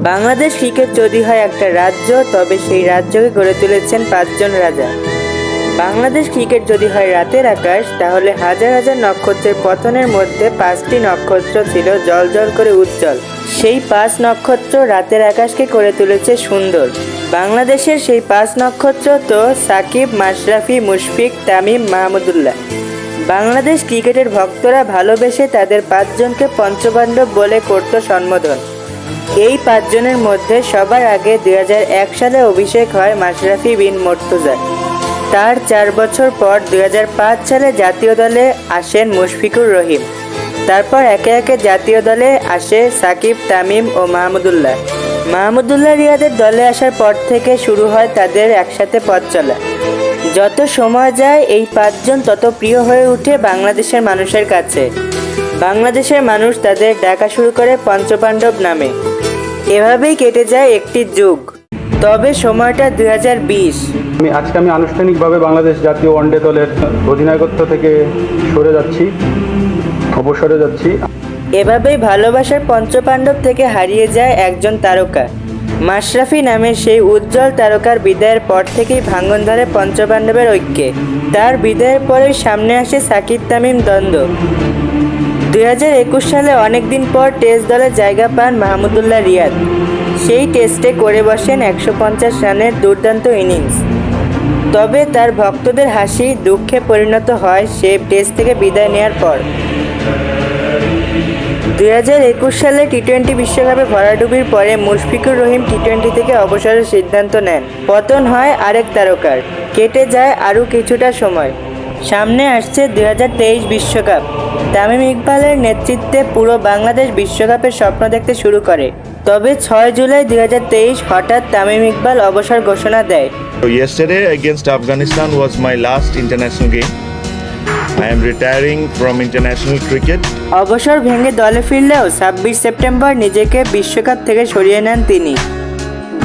Bangladesh cricket যদি হয় একটা রাজ্য, তবে সেই রাজ্যকে গড়ে তুলেছেন 5 জন রাজা। বাংলাদেশ ক্রিকেট যদি হয় রাতের আকাশ, তাহলে হাজার হাজার নক্ষত্রের পতনের মধ্যে 5টি নক্ষত্র ছিল জ্বলজ্বল করে উজ্জ্বল। সেই 5 নক্ষত্র রাতের আকাশকে করে তুলেছে সুন্দর। বাংলাদেশের সেই 5 নক্ষত্র তো সাকিব, মাশরাফি, মুশফিক, তামিম, মাহমুদুল্লাহ। বাংলাদেশ ক্রিকেটের ভক্তরা ভালোবেসে তাদের 5 জনকে পঞ্চপাণ্ডব বলে করত সম্বোধন। এই 5 জনের মধ্যে সবার আগে 2001 সালে অভিষেক হয় মাশরাফি বিন মুর্তজার। তার 4 বছর পর 2005 সালে জাতীয় দলে আসেন মুশফিকুর রহিম। তারপর একে একে জাতীয় দলে আসে সাকিব, তামিম ও মাহমুদুল্লাহ রিয়াদের দলে আসার পর থেকে শুরু হয় তাদের একসাথে পথ চলা। যত সময় যায় এই 5 জন তত প্রিয় হয়ে ওঠে বাংলাদেশের মানুষের কাছে। বাংলাদেশের মানুষ তাদের ডাকা শুরু করে পঞ্চপাণ্ডব নামে। এভাবেই কেটে যায় একটি যুগ। তবে সময়টা 2020। আজকে আমি আনুষ্ঠানিকভাবে বাংলাদেশ জাতীয় ওয়ানডে দলের অধিনায়কত্ব থেকে অবসরে যাচ্ছি। এভাবেই ভালোবাসার পঞ্চপাণ্ডব থেকে হারিয়ে যায় একজন তারকা। মাশরাফি নামের সেই উজ্জ্বল তারকার বিদায়ের পর থেকেই ভাঙন ধরে পঞ্চপাণ্ডবের ঐক্যে। তার বিদায়ের পরেই সামনে আসে সাকিব তামিম দ্বন্দ্ব। 2021 সালে অনেকদিন পর টেস্ট দলে জায়গা পান মাহমুদুল্লাহ রিয়াদ। সেই টেস্টে করে বসেন 150 রানের দুর্দান্ত ইনিংস। তবে তার ভক্তদের হাসি দুঃখে পরিণত হয় সে টেস্ট থেকে বিদায় নেওয়ার পর। 2021 সালে টি-20 বিশ্বকাপে ভরাডুবির পরে মুশফিকুর রহিম টি-20 থেকে অবসরের সিদ্ধান্ত নেন। পতন হয় আরেক তারকার। কেটে যায় আরও কিছুটা সময়। সামনে আসছে 2023 বিশ্বকাপ। তামিম ইকবালের নেতৃত্বে পুরো বাংলাদেশ বিশ্বকাপের স্বপ্ন দেখতে শুরু করে। তবে 6 জুলাই 2023 হঠাৎ তামিম ইকবাল অবসর ঘোষণা দেয়। So yesterday against Afghanistan was my last international game. I am retiring from international cricket. অবসর ভেঙে দলে ফিরলেও 26 সেপ্টেম্বর নিজেকে বিশ্বকাপ থেকে সরিয়ে নেন তিনি।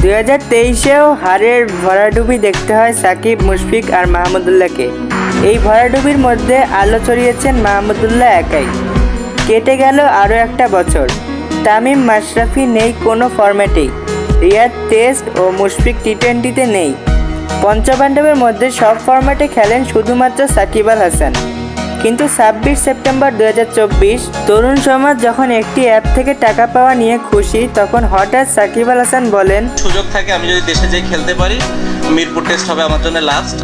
2023-এও হারের ভরাডুবি দেখতে হয় সাকিব, মুশফিক আর মাহমুদুল্লাহকে। এই ভরাডুবির মধ্যে আলো ছড়িয়েছেন মাহমুদুল্লাহ একাই। কেটে গেল আরও একটা বছর। তামিম, মাশরাফি নেই কোনো ফরম্যাটেই। রিয়াদ টেস্ট ও মুশফিক টি-20-তে নেই। পঞ্চপাণ্ডবের মধ্যে সব ফরম্যাটে খেলেন শুধুমাত্র সাকিব আল হাসান। কিন্তু 26 সেপ্টেম্বর 2024 তরুণ সমাজ যখন একটি অ্যাপ থেকে টাকা পাওয়া নিয়ে খুশি, তখন হঠাৎ সাকিব আল হাসান বলেন, সুযোগ থাকে আমি যদি দেশে যাই খেলতে পারি, মিরপুর টেস্ট হবে আমার জন্য লাস্ট।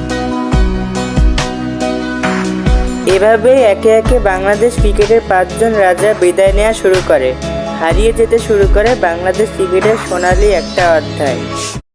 এভাবেই একে একে বাংলাদেশ ক্রিকেটের 5 জন রাজা বিদায় নেওয়া শুরু করে। হারিয়ে যেতে শুরু করে বাংলাদেশ ক্রিকেটের সোনালি একটা অধ্যায়।